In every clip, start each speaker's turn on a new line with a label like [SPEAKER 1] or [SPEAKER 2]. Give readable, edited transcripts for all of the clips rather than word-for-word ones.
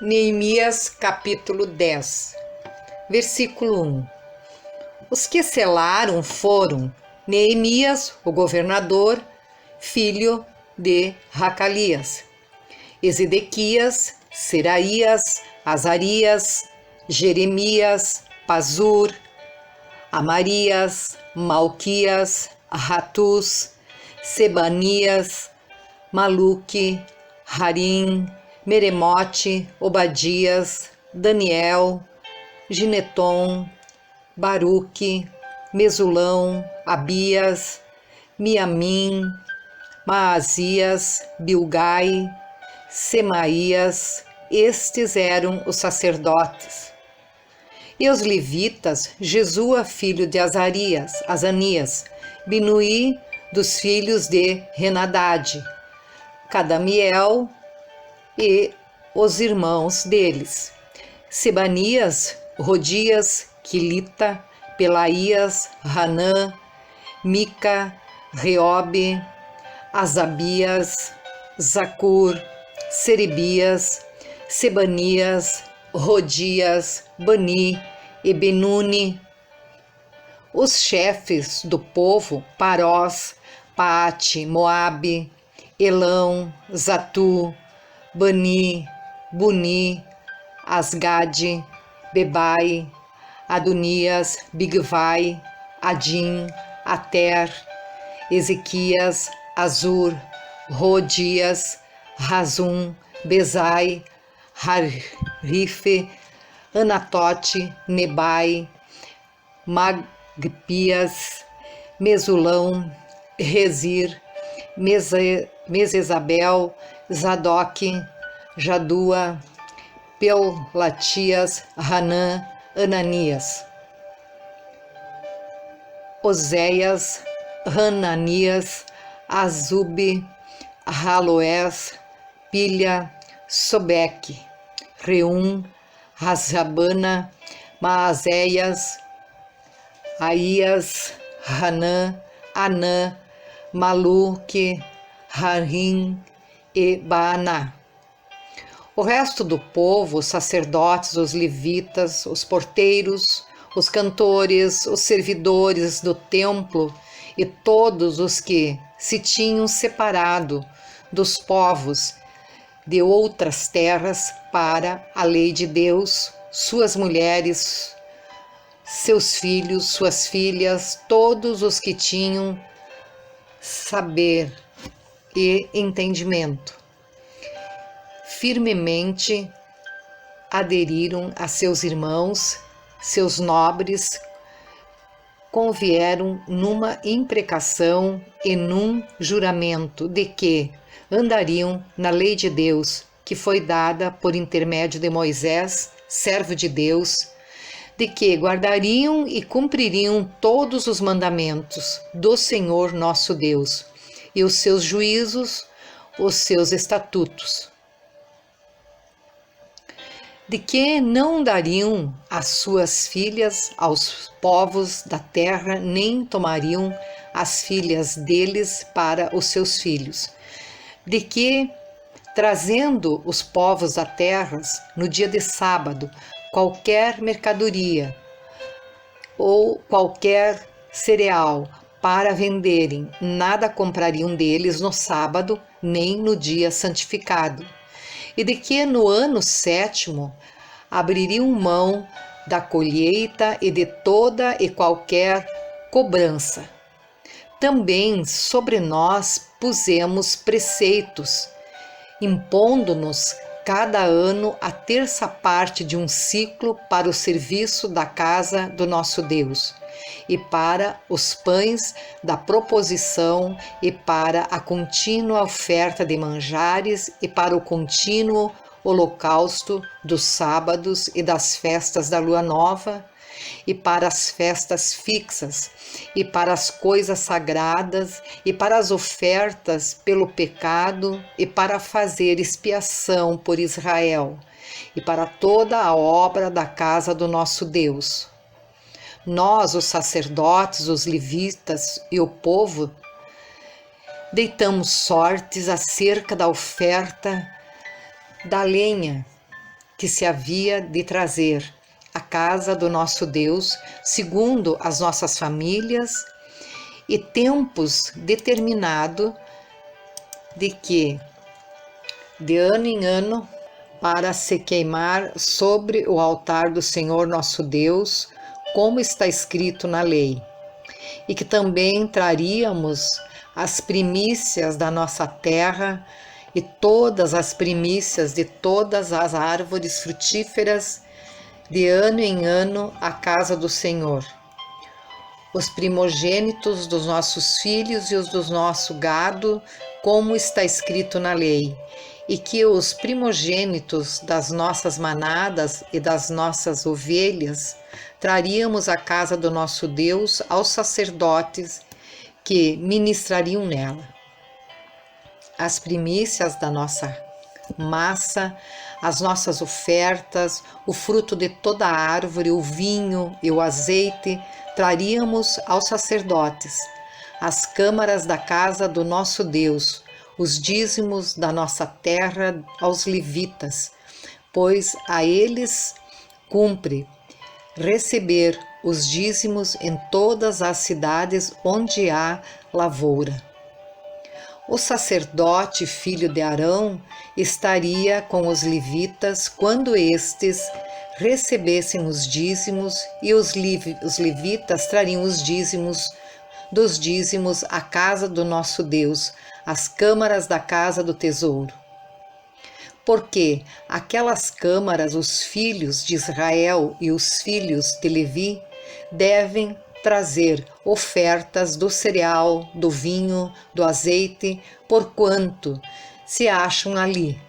[SPEAKER 1] Neemias capítulo 10, versículo 1. Os que selaram foram Neemias, o governador, filho de Racalias, Ezedequias, Seraías, Azarias, Jeremias, Pazur, Amarias, Malquias, Ratus, Sebanias, Maluque, Harim, Meremote, Obadias, Daniel, Gineton, Baruque, Mesulão, Abias, Miamim, Maasias, Bilgai, Semaías. Estes eram os sacerdotes. E os levitas, Jesua, filho de Azanias, Binuí, dos filhos de Henadade, Cadamiel e os irmãos deles, Sebanias, Rodias, Quilita, Pelaías, Hanã, Mica, Reobe, Azabias, Zacur, Serebias, Sebanias, Rodias, Bani e Benuni. Os chefes do povo, Parós, Paate, Moabe, Elão, Zatu, Bani, Buni, Asgade, Bebai, Adonias, Bigvai, Adim, Ater, Ezequias, Azur, Rodias, Razum, Bezai, Harife, Anatote, Nebai, Magpias, Mesulão, Rezir, Mesesabel, Zadok, Jadua, Pelatias, Hanã, Ananias, Oséias, Hananias, Azube, Haloés, Pilha, Sobeque, Reum, Razabana, Maazéias, Aías, Hanã, Anã, Maluque, Harim e Baaná. O resto do povo, os sacerdotes, os levitas, os porteiros, os cantores, os servidores do templo e todos os que se tinham separado dos povos de outras terras para a lei de Deus, suas mulheres, seus filhos, suas filhas, todos os que tinham saber e entendimento, firmemente aderiram a seus irmãos, seus nobres, convieram numa imprecação e num juramento de que andariam na lei de Deus, que foi dada por intermédio de Moisés, servo de Deus, de que guardariam e cumpririam todos os mandamentos do Senhor nosso Deus, e os seus juízos, os seus estatutos, de que não dariam as suas filhas aos povos da terra, nem tomariam as filhas deles para os seus filhos, de que, trazendo os povos da terra no dia de sábado, qualquer mercadoria ou qualquer cereal para venderem, nada comprariam deles no sábado, nem no dia santificado, e de que no ano 7º abririam mão da colheita e de toda e qualquer cobrança. Também sobre nós pusemos preceitos, impondo-nos cada ano a terça parte de um ciclo para o serviço da casa do nosso Deus, e para os pães da proposição, e para a contínua oferta de manjares, e para o contínuo holocausto dos sábados e das festas da lua nova, e para as festas fixas, e para as coisas sagradas, e para as ofertas pelo pecado, e para fazer expiação por Israel, e para toda a obra da casa do nosso Deus. Nós, os sacerdotes, os levitas e o povo, deitamos sortes acerca da oferta da lenha que se havia de trazer à casa do nosso Deus, segundo as nossas famílias, e tempos determinado de que, de ano em ano, para se queimar sobre o altar do Senhor nosso Deus, como está escrito na lei, e que também traríamos as primícias da nossa terra e todas as primícias de todas as árvores frutíferas de ano em ano à casa do Senhor. Os primogênitos dos nossos filhos e os do nosso gado, como está escrito na lei, e que os primogênitos das nossas manadas e das nossas ovelhas traríamos à casa do nosso Deus aos sacerdotes que ministrariam nela. As primícias da nossa massa, as nossas ofertas, o fruto de toda a árvore, o vinho e o azeite, traríamos aos sacerdotes, as câmaras da casa do nosso Deus, os dízimos da nossa terra aos levitas, pois a eles cumpre receber os dízimos em todas as cidades onde há lavoura. O sacerdote, filho de Arão, estaria com os levitas quando estes recebessem os dízimos, e os levitas trariam os dízimos dos dízimos à casa do nosso Deus, às câmaras da casa do tesouro. Porque aquelas câmaras, os filhos de Israel e os filhos de Levi, devem trazer ofertas do cereal, do vinho, do azeite, porquanto se acham ali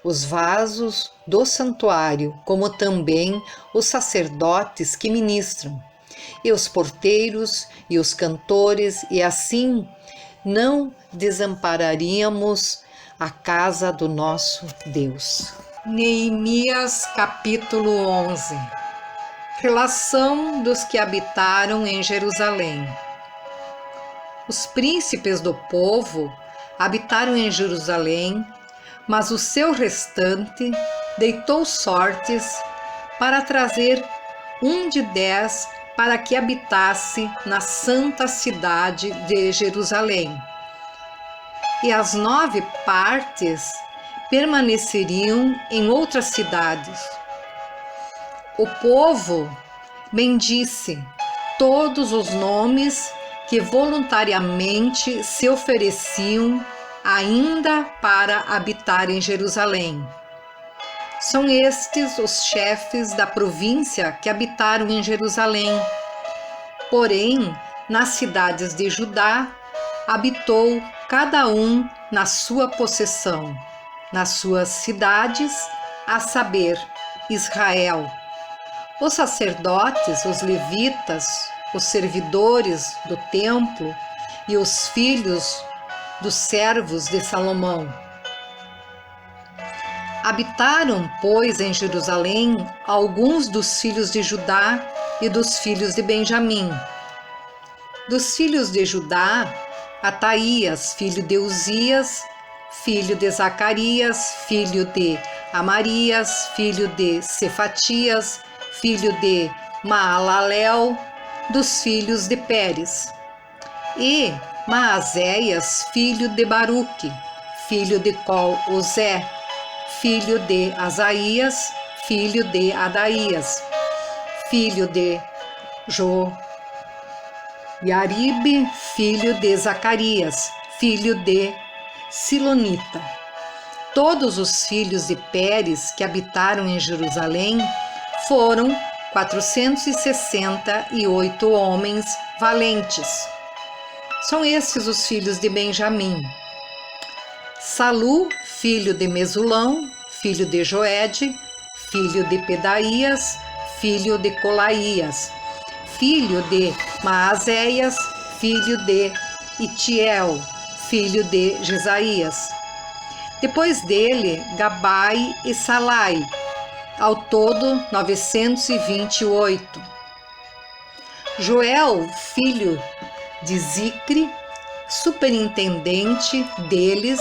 [SPEAKER 1] os vasos do santuário, como também os sacerdotes que ministram, e os porteiros e os cantores, e assim não desampararíamos a casa do nosso Deus. Neemias capítulo 11. Relação dos que habitaram em Jerusalém. Os príncipes do povo habitaram em Jerusalém, mas o seu restante deitou sortes para trazer 1 de 10 para que habitasse na santa cidade de Jerusalém. E as 9 partes permaneceriam em outras cidades. O povo bendisse todos os nomes que voluntariamente se ofereciam ainda para habitar em Jerusalém. São estes os chefes da província que habitaram em Jerusalém. Porém, nas cidades de Judá, habitou cada um na sua possessão, nas suas cidades, a saber, Israel. Os sacerdotes, os levitas, os servidores do templo e os filhos dos servos de Salomão. Habitaram, pois, em Jerusalém alguns dos filhos de Judá e dos filhos de Benjamim. Dos filhos de Judá, Ataías, filho de Uzias, filho de Zacarias, filho de Amarias, filho de Cefatias, filho de Maalalel, dos filhos de Pérez. E Maazéias, filho de Baruque, filho de Col-Uzé, filho de Asaías, filho de Adaías, filho de Joiaribe, filho de Zacarias, filho de Silonita. Todos os filhos de Pérez que habitaram em Jerusalém foram 468 homens valentes. São esses os filhos de Benjamim: Salu, filho de Mesulão, filho de Joede, filho de Pedaías, filho de Colaías, filho de Maazéias, filho de Itiel, filho de Jesaías. Depois dele, Gabai e Salai, ao todo 928. Joel, filho de Zicre, superintendente deles,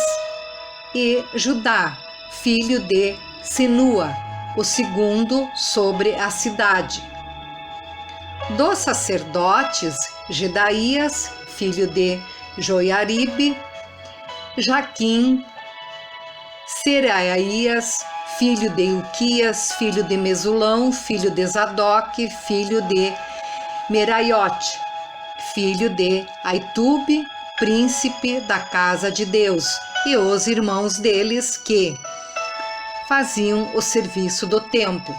[SPEAKER 1] e Judá, filho de Sinua, o segundo sobre a cidade. Dos sacerdotes, Gedaías, filho de Joiaribe, Jaquim, Seraías, filho de Ilquias, filho de Mesulão, filho de Zadok, filho de Meraiote, filho de Aitube, príncipe da casa de Deus, e os irmãos deles que faziam o serviço do templo.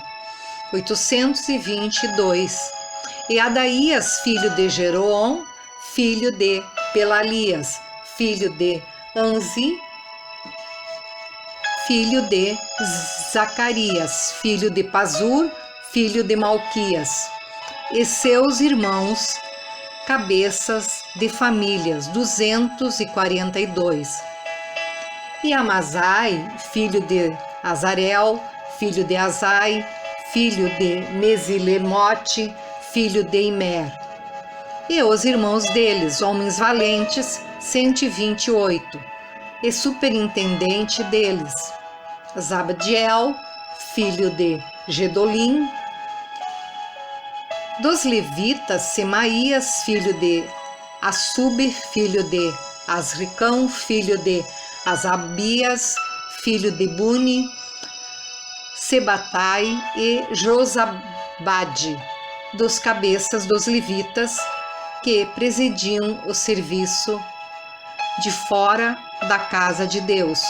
[SPEAKER 1] 822. E Adaías, filho de Jeroão, filho de Pelalias, filho de Anzi, filho de Zacarias, filho de Pazur, filho de Malquias, e seus irmãos, cabeças de famílias, 242. E Amazai, filho de Azarel, filho de Azai, filho de Mesilemote, filho de Imer. E os irmãos deles, homens valentes, 128. E superintendente deles, Zabdiel, filho de Gedolim. Dos levitas, Semaías, filho de Assub, filho de Asricão, filho de Asabias, filho de Buni, Sebatai e Josabade, dos cabeças dos levitas que presidiam o serviço de fora da casa de Deus.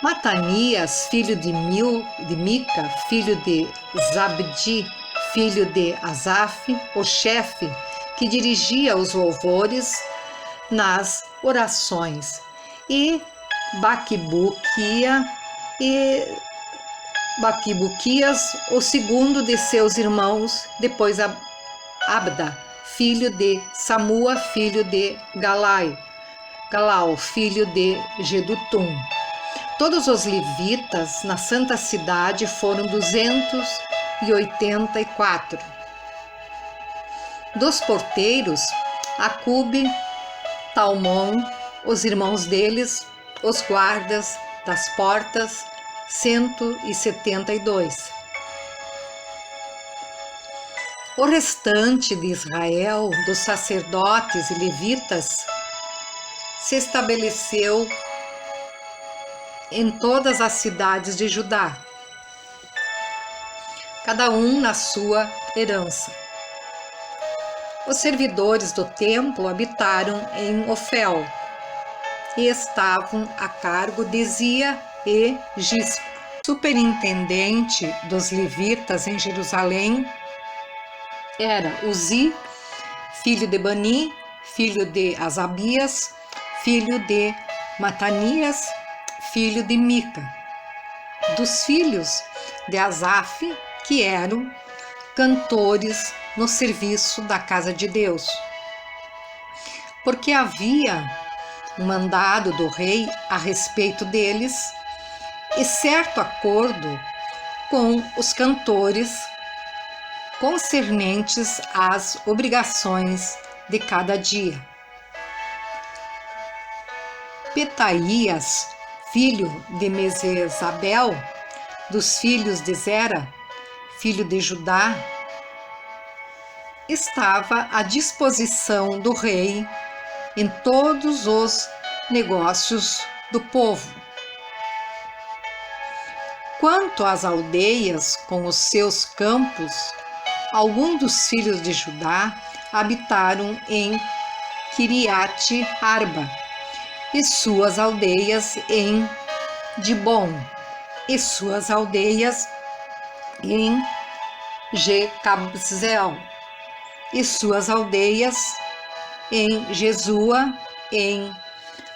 [SPEAKER 1] Matanias, filho de Mica, filho de Zabdi, filho de Asaf, o chefe que dirigia os louvores nas orações, e Baquibuquias, o segundo de seus irmãos, depois Abda, filho de Samua, filho de Galau, filho de Gedutum. Todos os levitas na santa cidade foram 284. Dos porteiros, Acube, Talmon, os irmãos deles, os guardas das portas, 172. O restante de Israel, dos sacerdotes e levitas, se estabeleceu em todas as cidades de Judá, cada um na sua herança. Os servidores do templo habitaram em Ofel e estavam a cargo de Zia e Gispa. Superintendente dos levitas em Jerusalém era Uzi, filho de Bani, filho de Asabias, filho de Matanias, filho de Mica. Dos filhos de Asaf, que eram cantores no serviço da casa de Deus, porque havia um mandado do rei a respeito deles e certo acordo com os cantores concernentes às obrigações de cada dia. Petaías, filho de Mesezabel, dos filhos de Zera, filho de Judá, estava à disposição do rei em todos os negócios do povo. Quanto às aldeias com os seus campos, alguns dos filhos de Judá habitaram em Kiriate Arba, e suas aldeias em Dibon, e suas aldeias em Jecabzeel, e suas aldeias em Jesua, em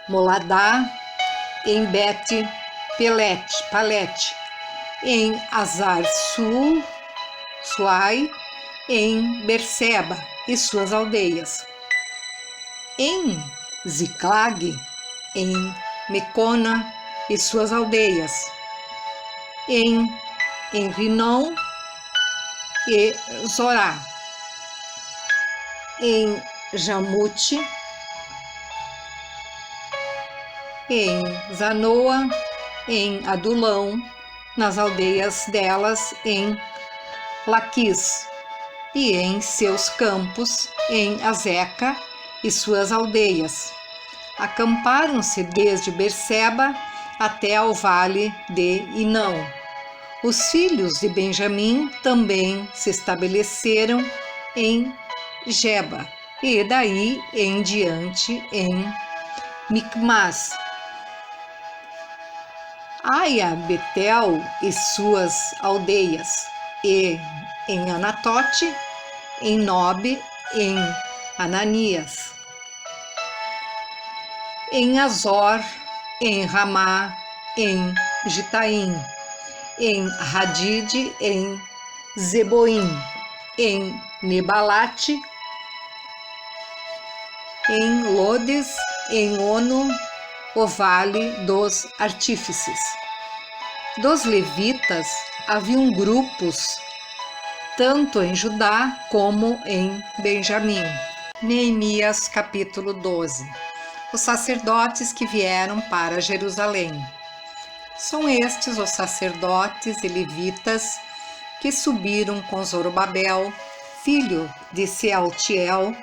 [SPEAKER 1] Moladá, em Bet-Palete, em Azar-Suai, em Berseba e suas aldeias, em Ziclag, em Mecona e suas aldeias, em Rinom e Zorá, em Jamute, em Zanoa em Adulão, nas aldeias delas em Laquis, e em seus campos em Azeca e suas aldeias. Acamparam-se desde Berseba até ao vale de Inão. Os filhos de Benjamim também se estabeleceram em Geba, e daí em diante em Micmas. Aia, Betel e suas aldeias, e em Anatote, em Nobe, em Ananias, em Azor, em Ramá, em Gitaim, em Hadide, em Zeboim, em Nebalate, em Lodes, em Ono, o vale dos artífices. Dos levitas haviam grupos tanto em Judá como em Benjamim. Neemias capítulo 12. Os sacerdotes que vieram para Jerusalém. São estes os sacerdotes e levitas que subiram com Zorobabel, filho de Sealtiel,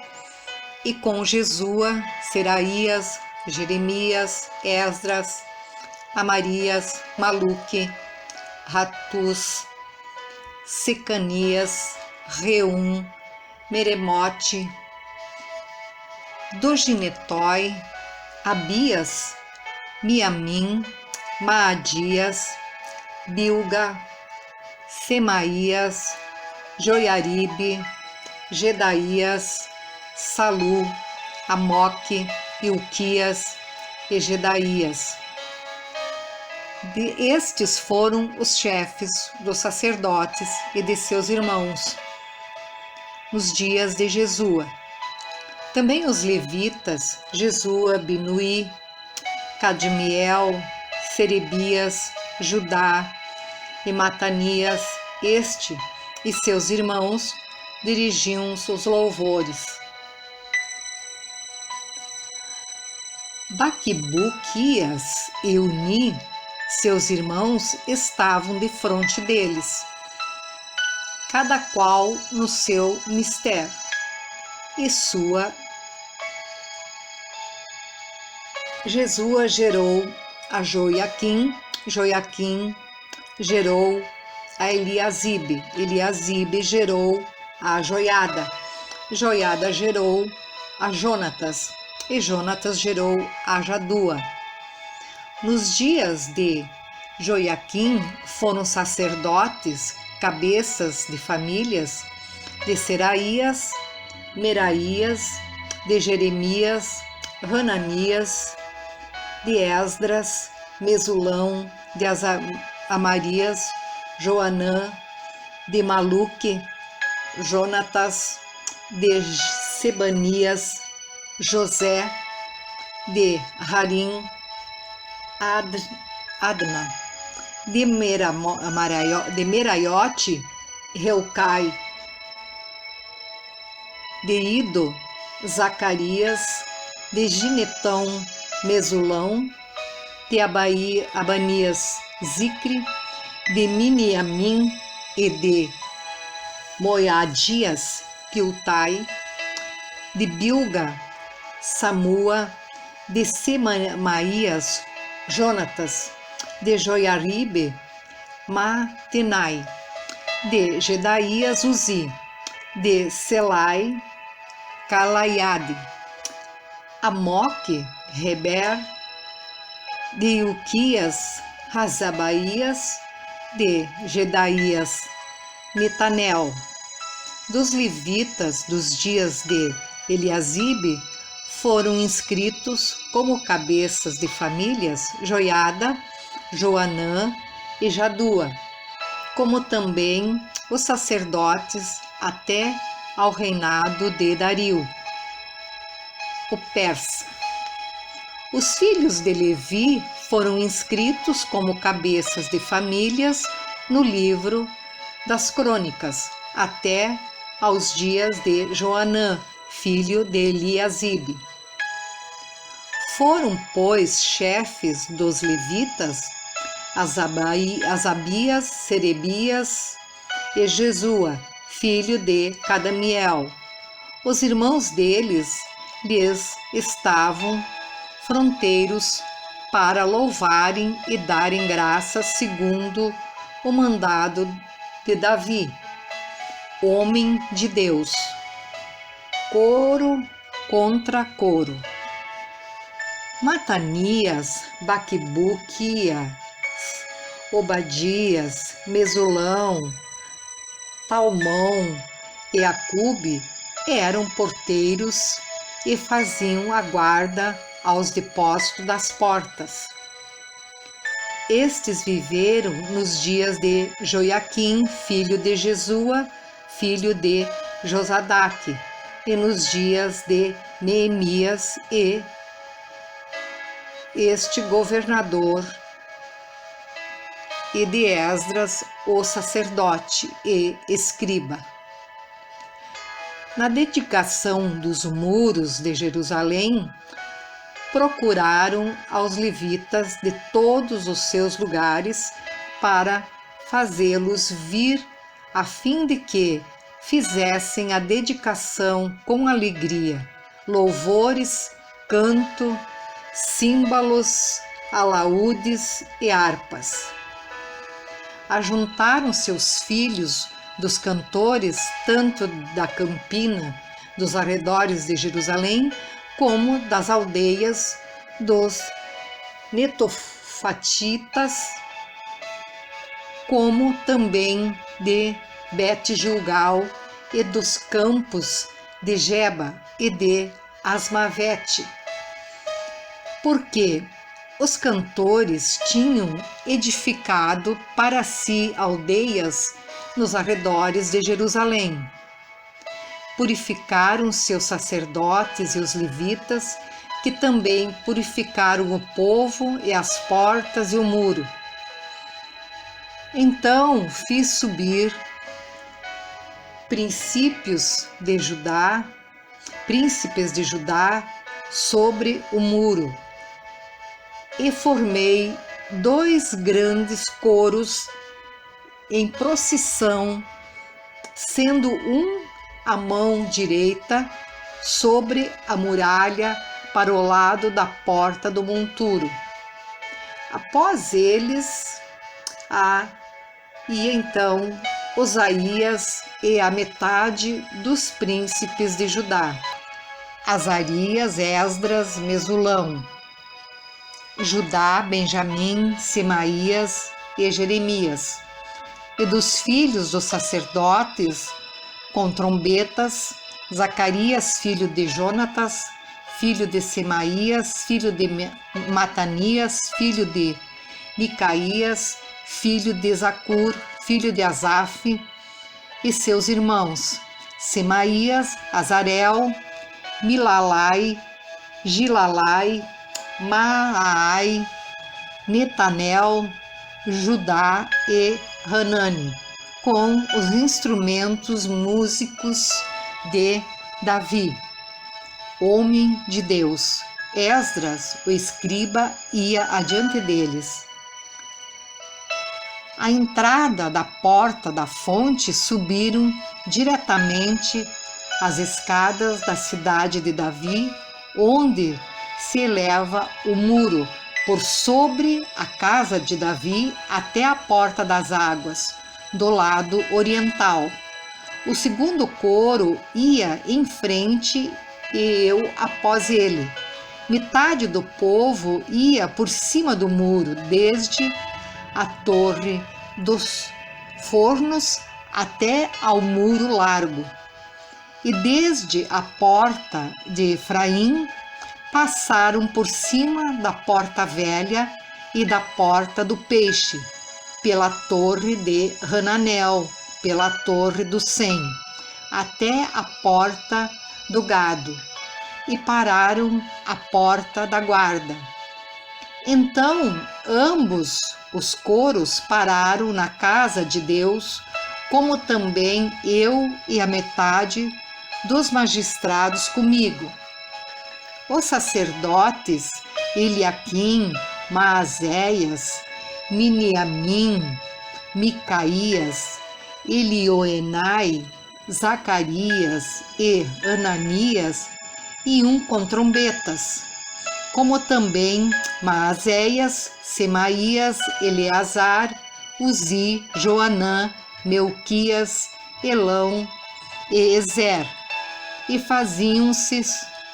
[SPEAKER 1] e com Jesua, Seraías, Jeremias, Esdras, Amarias, Maluque, Ratus, Secanias, Reum, Meremote, Doginetói, Abias, Miamim, Maadias, Bilga, Semaías, Joiaribe, Gedaías, Salu, Amoque, Ilquias e Gedaías. Estes foram os chefes dos sacerdotes e de seus irmãos nos dias de Jesua. Também os levitas, Jesua, Binuí, Cadmiel, Serebias, Judá e Matanias, este e seus irmãos dirigiam os louvores. Baquibuquias e Uni, seus irmãos, estavam defronte deles, cada qual no seu mistério, e sua. Jesua gerou a Joiaquim, Joiaquim gerou a Eliasibe, Eliasibe gerou a Joiada, Joiada gerou a Jonatas, e Jonatas gerou a Jadua. Nos dias de Joiaquim foram sacerdotes, cabeças de famílias, de Seraías, Meraías, de Jeremias, Hananias, de Esdras, Mesulão, de Amarias, Joanã, de Maluque, Jonatas, de Sebanias, José, de Harim, Adna, de Meraiote, Reucai, de Ido, Zacarias, de Ginetão, Mesulão, de Abanias, Zicre, de Miniamim e de Moadias, Piltai, de Bilga, Samua, de Semaías, Jonatas, de Joiaribe, Matenai, de Gedaías, Uzi, de Selai, Calaiade, Amoque, Reber, de Ilquias, Razabaías, de Gedaías, Netanel. Dos levitas dos dias de Eliasibe foram inscritos como cabeças de famílias Joiada, Joanã e Jadua, como também os sacerdotes até ao reinado de Dario, o persa. Os filhos de Levi foram inscritos como cabeças de famílias no livro das crônicas, até aos dias de Joanã, filho de Eliasibe. Foram, pois, chefes dos levitas Asabias, Serebias e Jesua, filho de Cadmiel. Os irmãos deles lhes estavam fronteiros para louvarem e darem graças segundo o mandado de Davi, homem de Deus. Coro contra coro. Matanias, Baquibuquias, Obadias, Mesulão, Talmão e Acube eram porteiros e faziam a guarda aos depósitos das portas. Estes viveram nos dias de Joiaquim, filho de Jesua, filho de Josadaque, e nos dias de Neemias e este governador, e de Esdras, o sacerdote e escriba. Na dedicação dos muros de Jerusalém, procuraram aos levitas de todos os seus lugares para fazê-los vir, a fim de que fizessem a dedicação com alegria, louvores, canto, símbolos, alaúdes e harpas. Ajuntaram seus filhos dos cantores, tanto da campina dos arredores de Jerusalém, como das aldeias dos netofatitas, como também de Bet-Gilgal e dos campos de Geba e de Asmavete, porque os cantores tinham edificado para si aldeias nos arredores de Jerusalém. Purificaram seus sacerdotes e os levitas, que também purificaram o povo e as portas e o muro. Então fiz subir príncipes de Judá sobre o muro, e formei 2 grandes coros em procissão, sendo um à mão direita sobre a muralha para o lado da porta do monturo. Após eles, e então Osaías e a metade dos príncipes de Judá, Azarias, Esdras, Mesulão, Judá, Benjamim, Semaías e Jeremias, e dos filhos dos sacerdotes, com trombetas, Zacarias, filho de Jonatas, filho de Semaías, filho de Matanias, filho de Micaías, filho de Zacur, filho de Asaf, e seus irmãos, Semaías, Azarel, Milalai, Gilalai, Maai, Netanel, Judá e Hanani, com os instrumentos músicos de Davi, homem de Deus. Esdras, o escriba, ia adiante deles. À entrada da porta da fonte subiram diretamente as escadas da cidade de Davi, onde se eleva o muro por sobre a casa de Davi até a porta das águas, do lado oriental. O segundo coro ia em frente e eu após ele. Metade do povo ia por cima do muro, desde a torre dos fornos até ao muro largo. E desde a porta de Efraim passaram por cima da porta velha e da porta do peixe, pela torre de Hananel, pela torre do Sem, até a porta do gado, e pararam à porta da guarda. Então ambos os coros pararam na casa de Deus, como também eu e a metade dos magistrados comigo. Os sacerdotes Eliaquim, Maazéias Miniamim, Micaías, Elioenai, Zacarias e Ananias, e um com trombetas, como também Maazéias, Semaías, Eleazar, Uzi, Joanã, Melquias, Elão e Ezer, e faziam-se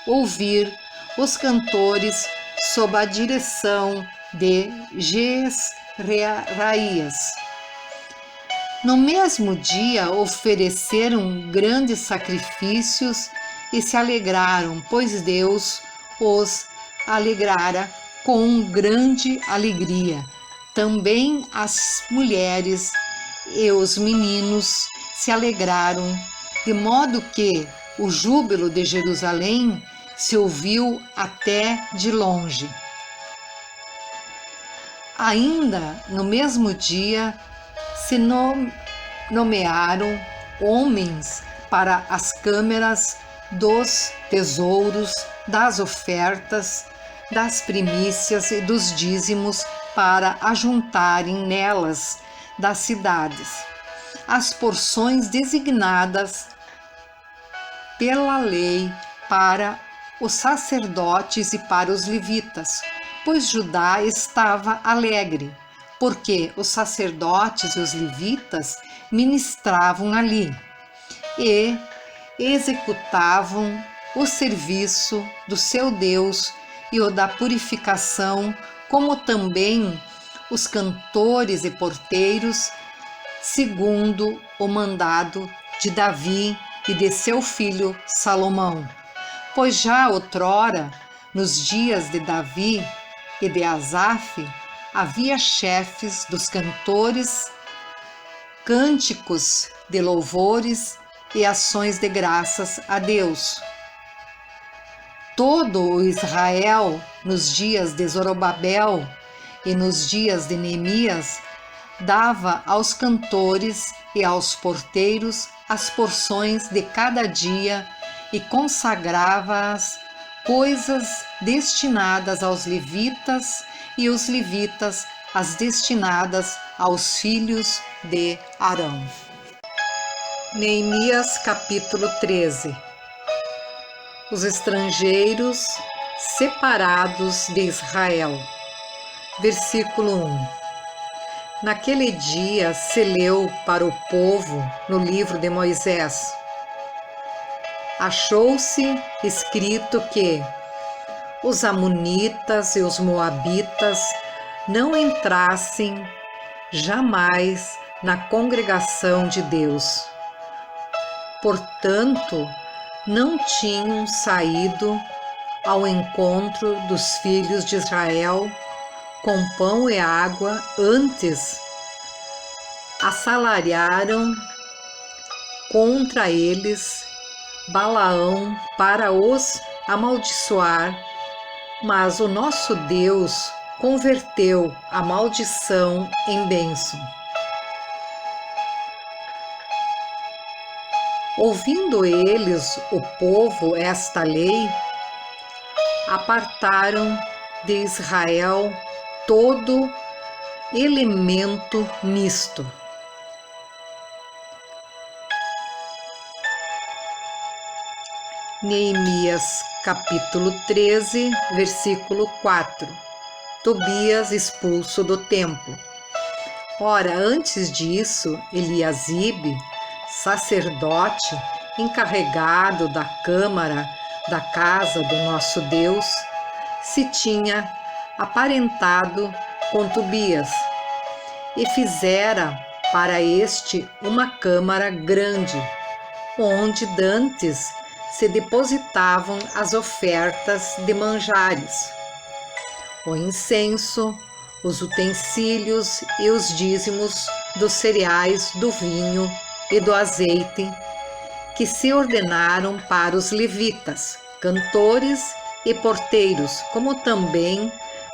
[SPEAKER 1] ouvir os cantores sob a direção de Jesreaías. No mesmo dia ofereceram grandes sacrifícios e se alegraram, pois Deus os alegrara com grande alegria. Também as mulheres e os meninos se alegraram, de modo que o júbilo de Jerusalém se ouviu até de longe. Ainda no mesmo dia se nomearam homens para as câmeras dos tesouros, das ofertas, das primícias e dos dízimos, para ajuntarem nelas das cidades as porções designadas pela lei para os sacerdotes e para os levitas, pois Judá estava alegre, porque os sacerdotes e os levitas ministravam ali e executavam o serviço do seu Deus e o da purificação, como também os cantores e porteiros, segundo o mandado de Davi e de seu filho Salomão. Pois já outrora, nos dias de Davi e de Asaf, havia chefes dos cantores, cânticos de louvores e ações de graças a Deus. Todo o Israel, nos dias de Zorobabel e nos dias de Neemias, dava aos cantores e aos porteiros as porções de cada dia e consagrava as coisas destinadas aos levitas e os levitas as destinadas aos filhos de Arão. Neemias capítulo 13. Os estrangeiros separados de Israel. Versículo 1. Naquele dia se leu para o povo no livro de Moisés. Achou-se escrito que os amonitas e os moabitas não entrassem jamais na congregação de Deus. Portanto, não tinham saído ao encontro dos filhos de Israel com pão e água, antes assalariaram contra eles Balaão para os amaldiçoar, mas o nosso Deus converteu a maldição em bênção. Ouvindo eles, o povo, esta lei, apartaram de Israel todo elemento misto. Neemias capítulo 13, versículo 4. Tobias expulso do templo. Ora, antes disso, Eliasibe, sacerdote encarregado da câmara da casa do nosso Deus, se tinha aparentado com Tobias e fizera para este uma câmara grande, onde dantes se depositavam as ofertas de manjares, o incenso, os utensílios e os dízimos dos cereais, do vinho e do azeite, que se ordenaram para os levitas, cantores e porteiros, como também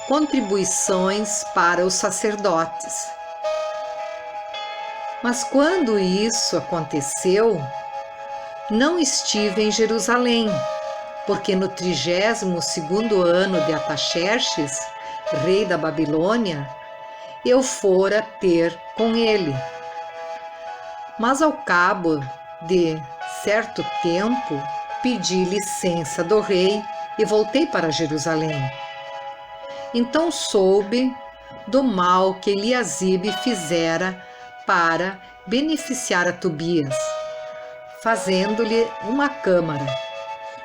[SPEAKER 1] contribuições para os sacerdotes. Mas quando isso aconteceu, não estive em Jerusalém, porque no 32º ano de Ataxerxes, rei da Babilônia, eu fora ter com ele. Mas ao cabo de certo tempo, pedi licença do rei e voltei para Jerusalém. Então soube do mal que Eliasibe fizera para beneficiar a Tobias, fazendo-lhe uma câmara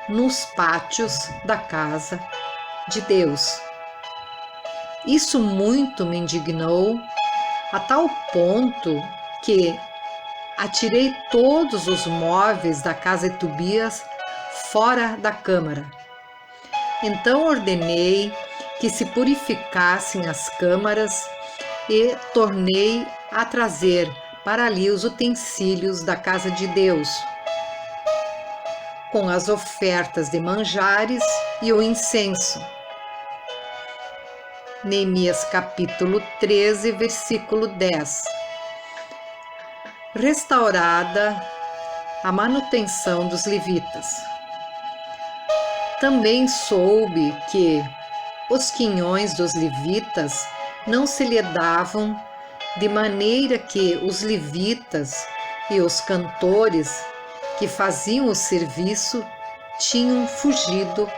[SPEAKER 1] nos pátios da casa de Deus. Isso muito me indignou, a tal ponto que atirei todos os móveis da casa de Tobias fora da câmara. Então ordenei que se purificassem as câmaras e tornei a trazer para ali os utensílios da casa de Deus, com as ofertas de manjares e o incenso. Neemias capítulo 13, versículo 10. Restaurada a manutenção dos levitas. Também soube que os quinhões dos levitas não se lhe davam, de maneira que os levitas e os cantores que faziam o serviço tinham fugido,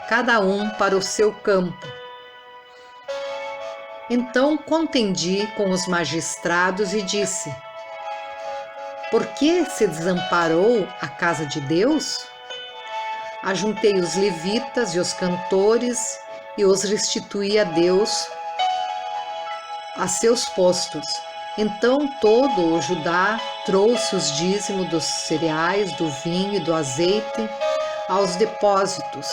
[SPEAKER 1] cada um para o seu campo. Então contendi com os magistrados e disse: por que se desamparou a casa de Deus? Ajuntei os levitas e os cantores e os restituí a Deus a seus postos. Então todo o Judá trouxe os dízimos dos cereais, do vinho e do azeite aos depósitos.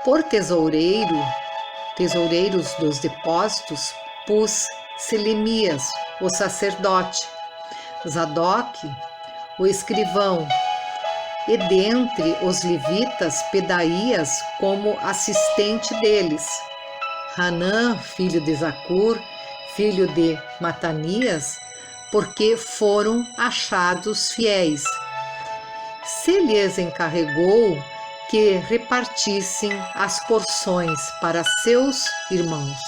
[SPEAKER 1] Por tesoureiros dos depósitos pus Selemias, o sacerdote, Zadok, o escrivão, e dentre os levitas Pedaías como assistente deles, Hanã, filho de Zacur, filho de Matanias, porque foram achados fiéis. Se lhes encarregou que repartissem as porções para seus irmãos.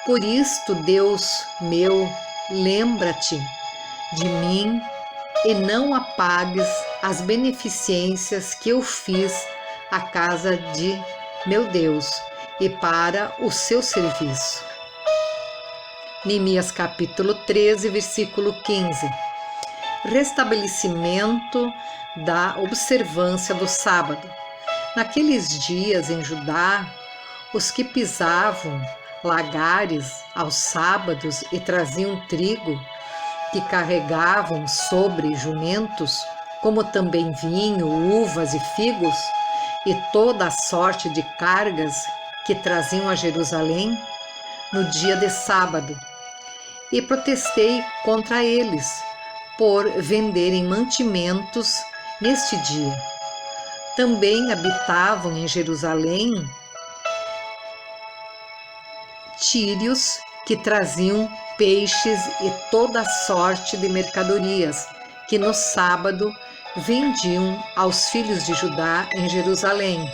[SPEAKER 1] Por isto, Deus meu, lembra-te de mim e não apagues as beneficências que eu fiz à casa de meu Deus e para o seu serviço. Neemias capítulo 13, versículo 15. Restabelecimento da observância do sábado. Naqueles dias em Judá, os que pisavam lagares aos sábados e traziam trigo, que carregavam sobre jumentos, como também vinho, uvas e figos, e toda a sorte de cargas que traziam a Jerusalém no dia de sábado. E protestei contra eles por venderem mantimentos neste dia. Também habitavam em Jerusalém tírios que traziam peixes e toda sorte de mercadorias, que no sábado vendiam aos filhos de Judá em Jerusalém.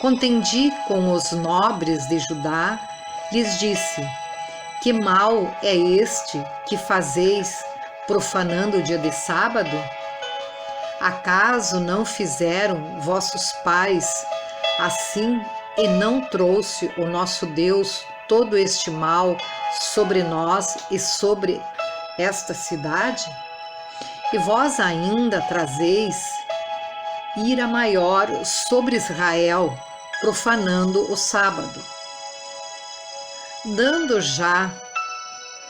[SPEAKER 1] Contendi com os nobres de Judá, lhes disse: que mal é este que fazeis, profanando o dia de sábado? Acaso não fizeram vossos pais assim e não trouxe o nosso Deus todo este mal sobre nós e sobre esta cidade? E vós ainda trazeis ira maior sobre Israel, profanando o sábado. Dando já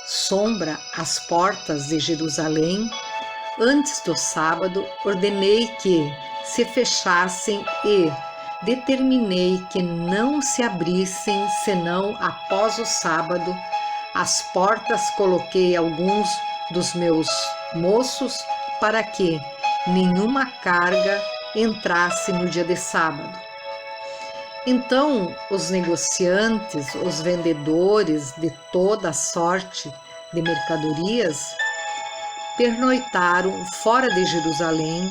[SPEAKER 1] sombra às portas de Jerusalém, antes do sábado, ordenei que se fechassem e determinei que não se abrissem senão após o sábado. As portas coloquei alguns dos meus moços para que nenhuma carga entrasse no dia de sábado. Então os negociantes, os vendedores de toda a sorte de mercadorias, pernoitaram fora de Jerusalém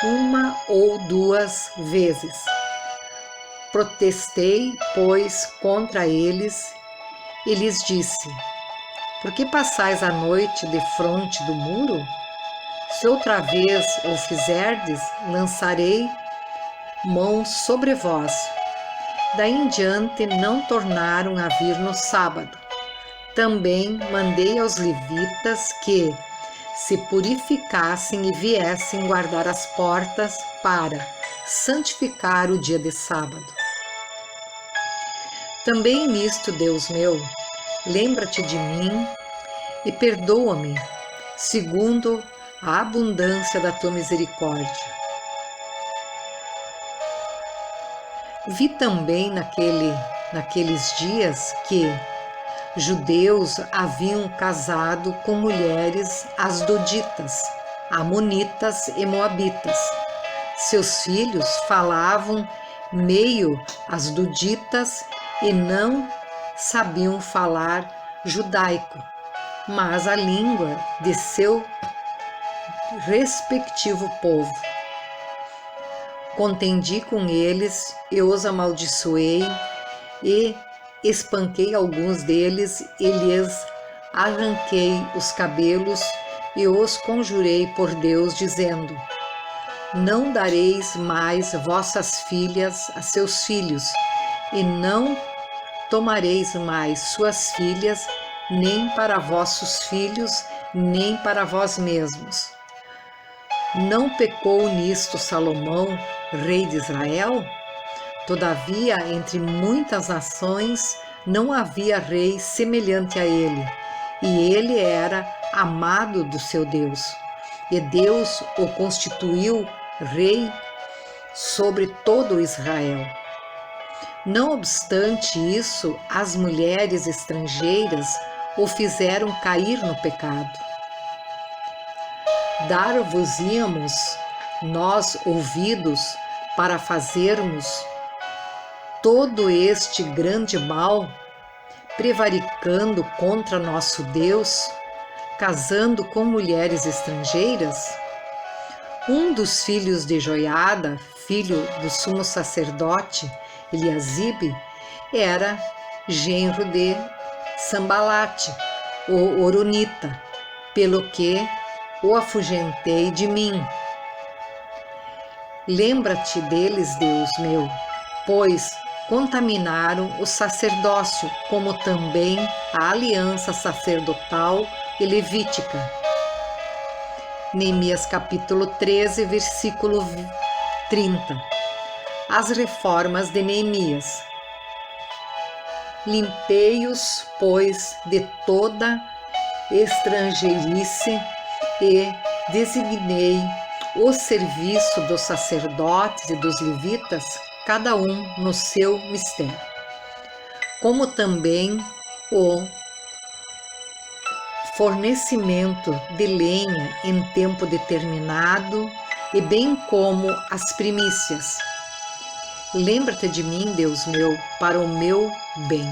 [SPEAKER 1] uma ou duas vezes, Protestei, pois, contra eles e lhes disse: por que passais a noite defronte do muro? Se outra vez o fizerdes, lançarei mão sobre vós. Daí em diante não tornaram a vir no sábado. Também mandei aos levitas que se purificassem e viessem guardar as portas para santificar o dia de sábado. Também nisto, Deus meu, lembra-te de mim e perdoa-me, segundo a abundância da tua misericórdia. Vi também naqueles dias que judeus haviam casado com mulheres asdoditas, amonitas e moabitas. Seus filhos falavam meio asdoditas e não sabiam falar judaico, mas a língua de seu respectivo povo. Contendi com eles e os amaldiçoei e espanquei alguns deles e lhes arranquei os cabelos e os conjurei por Deus, dizendo: não dareis mais vossas filhas a seus filhos, e não tomareis mais suas filhas, nem para vossos filhos, nem para vós mesmos. Não pecou nisto Salomão, rei de Israel? Todavia, entre muitas nações, não havia rei semelhante a ele, e ele era amado do seu Deus, e Deus o constituiu rei sobre todo Israel. Não obstante isso, as mulheres estrangeiras o fizeram cair no pecado. Dar-vos-íamos nós ouvidos para fazermos todo este grande mal, prevaricando contra nosso Deus, casando com mulheres estrangeiras? Um dos filhos de Joiada, filho do sumo sacerdote Eliasibe, era genro de Sambalate, o Horonita, pelo que o afugentei de mim. Lembra-te deles, Deus meu, pois contaminaram o sacerdócio, como também a aliança sacerdotal e levítica. Neemias capítulo 13, versículo 30. As reformas de Neemias. Limpei-os, pois, de toda estrangeirice e designei o serviço dos sacerdotes e dos levitas, cada um no seu mistério, como também o fornecimento de lenha em tempo determinado, e bem como as primícias. Lembra-te de mim, Deus meu, para o meu bem.